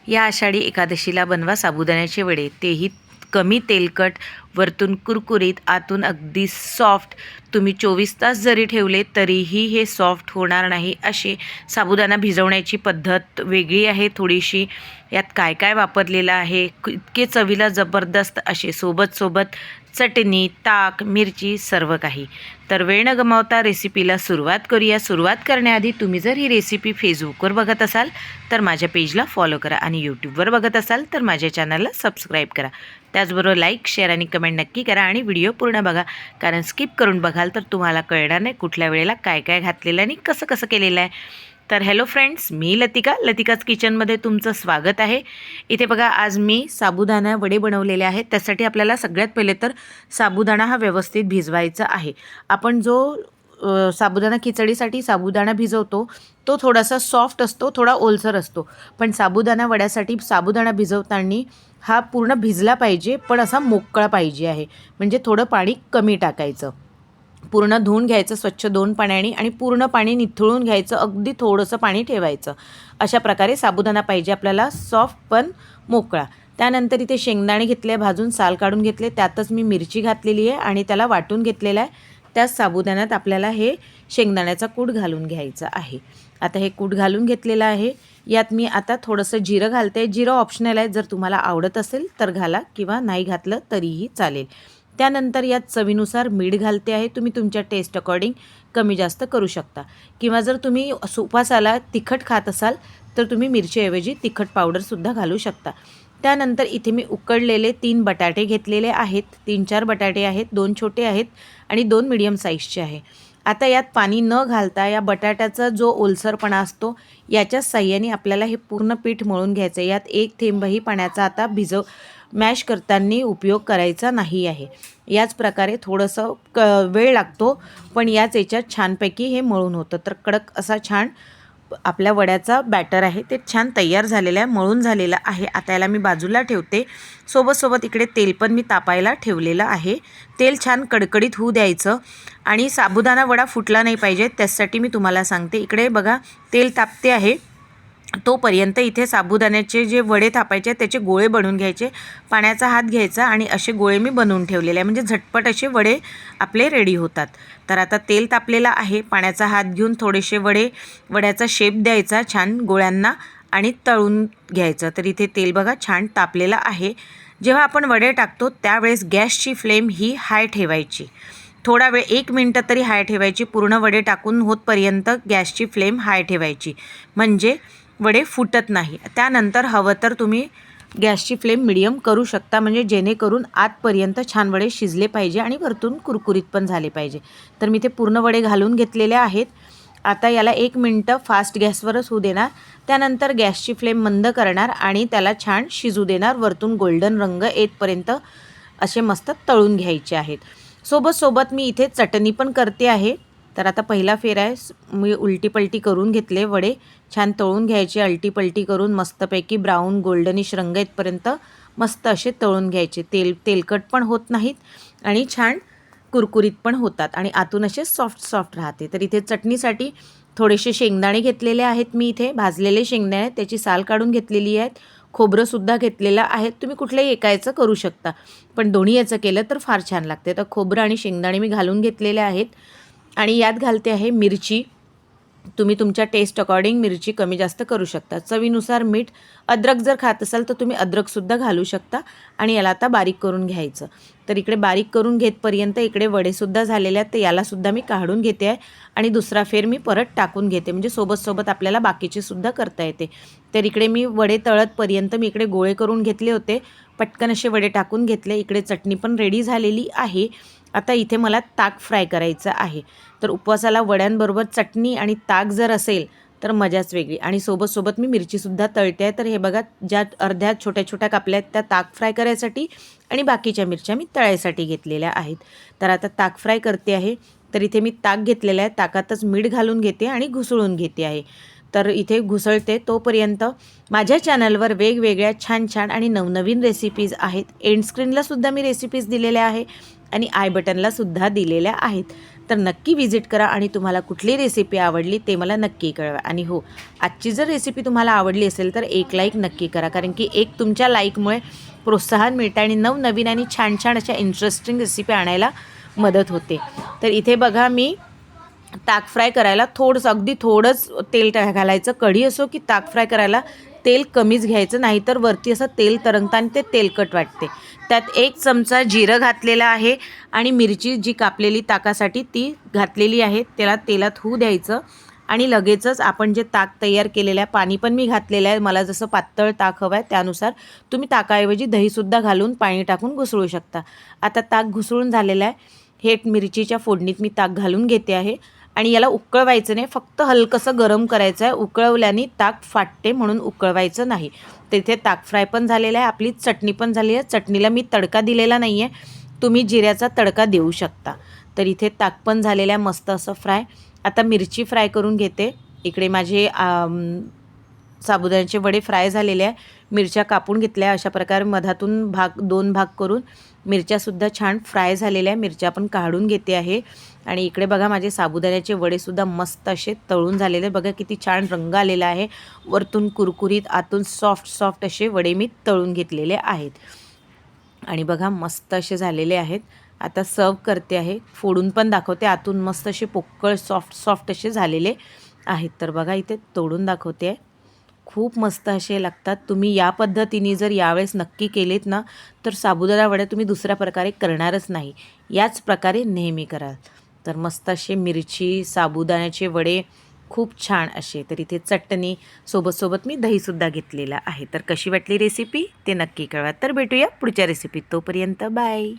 या आषाढी एकादशीला बनवा साबुदाण्याचे वडे, तेही कमी तेलकट, वरतून कुरकुरीत, आतून अगदी सॉफ्ट. तुम्ही 24 तास जरी ठेवले तरीही हे सॉफ्ट होणार नाही. असे साबुदाणा भिजवण्याची पद्धत वेगळी आहे थोडीशी. यात काय काय वापरलेलं आहे, इतके चवीला जबरदस्त असे, सोबत चटणी, ताक, मिरची, सर्व काही. तर वेळ न गमावता रेसिपीला सुरुवात करूया. सुरुवात करण्याआधी तुम्ही जर ही रेसिपी फेसबुकवर बघत असाल तर माझ्या पेजला फॉलो करा आणि यूट्यूबवर बघत असाल तर माझ्या चॅनलला सबस्क्राईब करा. त्याचबरोबर लाईक, शेअर आणि कमेंट नक्की करा आणि व्हिडिओ पूर्ण बघा, कारण स्किप करून बघाल तर तुम्हाला कळणार नाही कुठल्या वेळेला काय काय घातलेलं आणि कसं कसं केलेलं आहे. तर हॅलो फ्रेंड्स, मी लतिकाच किचनमध्ये तुमचं स्वागत आहे. इथे बघा, आज मी साबुदाणा वडे बनवलेले आहेत. त्यासाठी आपल्याला सगळ्यात पहिले तर साबुदाणा हा व्यवस्थित भिजवायचा आहे. आपण जो साबुदाणा खिचडीसाठी साबुदाणा भिजवतो तो थोडासा सॉफ्ट असतो, थोडा ओलसर असतो. पण साबुदाणा वड्यासाठी साबुदाणा भिजवताना हा पूर्ण भिजला पाहिजे, पण असा मोकळा पाहिजे आहे. म्हणजे थोडं पाणी कमी टाकायचं, पूर्ण धुवून घ्यायचं स्वच्छ 2 पाण्याने आणि पूर्ण पाणी निथळून घ्यायचं, अगदी थोडंसं पाणी ठेवायचं. अशा प्रकारे साबुदाणा पाहिजे आपल्याला, सॉफ्ट पण मोकळा. त्यानंतर इथे शेंगदाणे घेतले, भाजून साल काढून घेतले, त्यातच मी मिरची घातलेली आहे आणि त्याला वाटून घेतलेलं आहे. त्याच साबुदाण्यात आपल्याला हे शेंगदाण्याचा कूट घालून घ्यायचा आहे. आता हे कूट घालून घेतलेलं आहे. यात मी आता थोडंसं जिरं घालते. जिरं ऑप्शनल आहे, जर तुम्हाला आवडत असेल तर घाला किंवा नाही घातलं तरीही चालेल. त्यानंतर यात चवीनुसार मीठ घालते आहे. तुम्ही तुमच्या टेस्ट अकॉर्डिंग कमी जास्त करू शकता, किंवा जर तुम्ही उपवासाला तिखट खात असाल तर तुम्ही मिरचीऐवजी तिखट पावडरसुद्धा घालू शकता. त्यानंतर इथे मी उकडलेले 3 बटाटे घेतलेले आहेत. 3-4 बटाटे आहेत, 2 छोटे आहेत आणि 2 मीडियम साईजचे आहे. आता यात पाणी न घालता या बटाट्याचा जो ओलसरपणा असतो याच्याच साह्याने आपल्याला हे पूर्ण पीठ मळून घ्यायचं आहे. यात एक थेंबही पाण्याचा आता मॅश करताना उपयोग करायचा नाही आहे. याच प्रकारे थोडंसं वेळ लागतो, पण याच याच्यात छानपैकी हे मळून होतं. तर कडक असा छान आपल्या वड्याचा बॅटर आहे ते छान तयार झालेलं आहे, मळून झालेलं आहे. आता याला मी बाजूला ठेवते. सोबत इकडे तेल पण मी तापायला ठेवलेलं आहे. तेल छान कडकडीत होऊ द्यायचं आणि साबुदाणा वडा फुटला नाही पाहिजे, त्यासाठी मी तुम्हाला सांगते. इकडे बघा, तेल तापते आहे तोपर्यंत इथे साबुदाण्याचे जे वडे थापायचे त्याचे गोळे बनवून घ्यायचे. पाण्याचा हात घ्यायचा आणि असे गोळे मी बनवून ठेवलेले आहे, म्हणजे झटपट असे वडे आपले रेडी होतात. तर आता तेल तापलेलं आहे. पाण्याचा हात घेऊन थोडेसे वड्याचा शेप द्यायचा छान गोळ्यांना आणि तळून घ्यायचं. तर इथे तेल बघा छान तापलेलं आहे. जेव्हा आपण वडे टाकतो त्यावेळेस गॅसची फ्लेम ही हाय ठेवायची. थोडा वेळ 1 मिनटं तरी हाय ठेवायची. पूर्ण वडे टाकून होतपर्यंत गॅसची फ्लेम हाय ठेवायची, म्हणजे वडे फुटत नाही. त्यानंतर हवं तर तुम्ही गॅसची फ्लेम मिडियम करू शकता, म्हणजे जेणेकरून आतपर्यंत छान वडे शिजले पाहिजे आणि वरतून कुरकुरीत पण झाले पाहिजे. तर मी ते पूर्ण वडे घालून घेतलेले आहेत. आता याला 1 मिनटं फास्ट गॅसवरच होऊ देणार. त्यानंतर गॅसची फ्लेम मंद करणार आणि त्याला छान शिजू देणार. वरतून गोल्डन रंग येतपर्यंत असे मस्त तळून घ्यायचे आहेत. सोबत मी इथे चटणी पण करते आहे. तर आता पहिला फेरा आहे, मी उलटीपलटी करून घेतले. वडे छान तळून घ्यायचे, अलटीपलटी करून मस्तपैकी ब्राऊन गोल्डनिश रंग येतपर्यंत मस्त असे तळून घ्यायचे. तेलकट पण होत नाहीत आणि छान कुरकुरीत पण होतात आणि आतून असे सॉफ्ट राहते. तर इथे चटणीसाठी थोडेसे शेंगदाणे घेतलेले आहेत मी इथे, भाजलेले शेंगदाणे, त्याची साल काढून घेतलेली आहेत. खोबरंसुद्धा घेतलेलं आहे. तुम्ही कुठल्याही एकाचं करू शकता, पण दोन्ही याचं केलं तर फार छान लागते. तर खोबरं आणि शेंगदाणे मी घालून घेतलेले आहेत आणि यात घालते आहे मिरची. तुम्ही तुमच्या टेस्ट अकॉर्डिंग मिरची कमी जास्त करू शकता. चवीनुसार मीठ. अद्रक जर खात असाल तर तुम्ही अद्रकसुद्धा घालू शकता आणि याला आता बारीक करून घ्यायचं. तर इकडे बारीक करून घेतपर्यंत इकडे वडेसुद्धा झालेले आहेत, तर यालासुद्धा मी काढून घेते आहे आणि दुसरा फेर मी परत टाकून घेते, म्हणजे सोबत आपल्याला बाकीचेसुद्धा करता येते. तर इकडे मी वडे तळतपर्यंत मी इकडे गोळे करून घेतले होते. पटकन असे वडे टाकून घेतले. इकडे चटणी पण रेडी झालेली आहे. आता इथे मला ताक फ्राय करायचं आहे. तर उपवासाला वड्यांबरोबर चटणी आणि ताक जर असेल तर मजाच वेगळी. आणि सोबत मी मिरचीसुद्धा तळते आहे. तर हे बघा, ज्या अर्ध्या छोट्या कापल्या आहेत त्या ताक फ्राय करायसाठी आणि बाकीच्या मिरच्या मी तळायसाठी घेतलेल्या आहेत. तर आता ताक फ्राय करते आहे. तर इथे मी ताक घेतलेलं आहे. ताकातच मीठ घालून घेते आणि घुसळून घेते आहे. तर इथे घुसळते तोपर्यंत माझ्या चॅनलवर वेगवेगळ्या छान छान आणि नवनवीन रेसिपीज आहेत. एंड स्क्रीनलासुद्धा मी रेसिपीज दिलेल्या आहे आणि आय बटनलासुद्धा दिलेल्या आहेत. तर नक्की विजिट करा आणि तुम्हाला कुठली रेसिपी आवडली ते मला नक्की कळवा. आणि हो, आजची जर रेसिपी तुम्हाला आवडली असेल तर एक लाईक नक्की करा, कारण की एक तुमच्या लाईकमुळे प्रोत्साहन मिळतं आणि नवनवीन आणि छान छान अशा इंटरेस्टिंग रेसिपी आणायला मदत होते. तर इथे बघा मी ताक फ्राय करायला अगदी थोडंच तेल घालायचं. कढी असो की ताक फ्राय करायला तेल कमीच घ्यायचं, नाहीतर वरती असं तेल तरंगतं आणि ते तेलकट वाटते. त्यात 1 चमचा जिरं घातलेलं आहे आणि मिरची जी कापलेली ताकासाठी ती घातलेली आहे. त्याला तेलात होऊ द्यायचं आणि लगेचच आपण जे ताक तयार केलेलं आहे, पाणी पण मी घातलेलं आहे. मला जसं पातळ ताक हवं आहे त्यानुसार तुम्ही ताकाऐवजी दहीसुद्धा घालून पाणी टाकून घुसळू शकता. आता ताक घुसळून झालेलं आहे. हे मिरचीच्या फोडणीत मी ताक घालून घेते आहे आणि याला उकळवायचं नाही, फक्त हलकंसं गरम करायचं आहे. उकळवल्याने ताक फाटते म्हणून उकळवायचं नाही. तिथे ताक फ्राय पण झालेलं आहे. आपली चटणी पण झाली आहे. चटणीला मी तडका दिलेला नाही आहे, तुम्ही जिऱ्याचा तडका देऊ शकता. तर इथे ताक पण झालेलं आहे मस्त असं फ्राय. आता मिरची फ्राय करून घेते. इकडे माझे साबुदाण्याचे वडे फ्राय झालेले आहे. मिरच्या कापून घेतल्या अशा प्रकारे मधातून 2 भाग करून. मिरच्यासुद्धा छान फ्राय झालेल्या आहे. मिरच्या पण काढून घेते आहे. आणि इकडे बघा माझे साबुदाण्याचे वडेसुद्धा मस्त असे तळून झालेले. बघा किती छान रंग आलेला आहे. वरतून कुरकुरीत, आतून सॉफ्ट असे वडे मी तळून घेतलेले आहेत. आणि बघा मस्त असे झालेले आहेत. आता सर्व करते आहे. फोडून पण दाखवते. आतून मस्त असे पोकळ सॉफ्ट असे झालेले आहेत. तर बघा इथे तोडून दाखवते आहे. खूप मस्त असे लागतात. तुम्ही या पद्धतीने जर यावेळेस नक्की केलेत ना, तर साबुदाणा वडे तुम्ही दुसऱ्या प्रकारे करणारच नाही. याच प्रकारे नेहमी कराल. तर मस्त असे मिरची, साबुदाण्याचे वडे खूप छान असे. तर इथे चटणी सोबत मी दहीसुद्धा घेतलेला आहे. तर कशी वाटली रेसिपी ते नक्की कळवा. तर भेटूया पुढच्या रेसिपीत. तोपर्यंत बाय.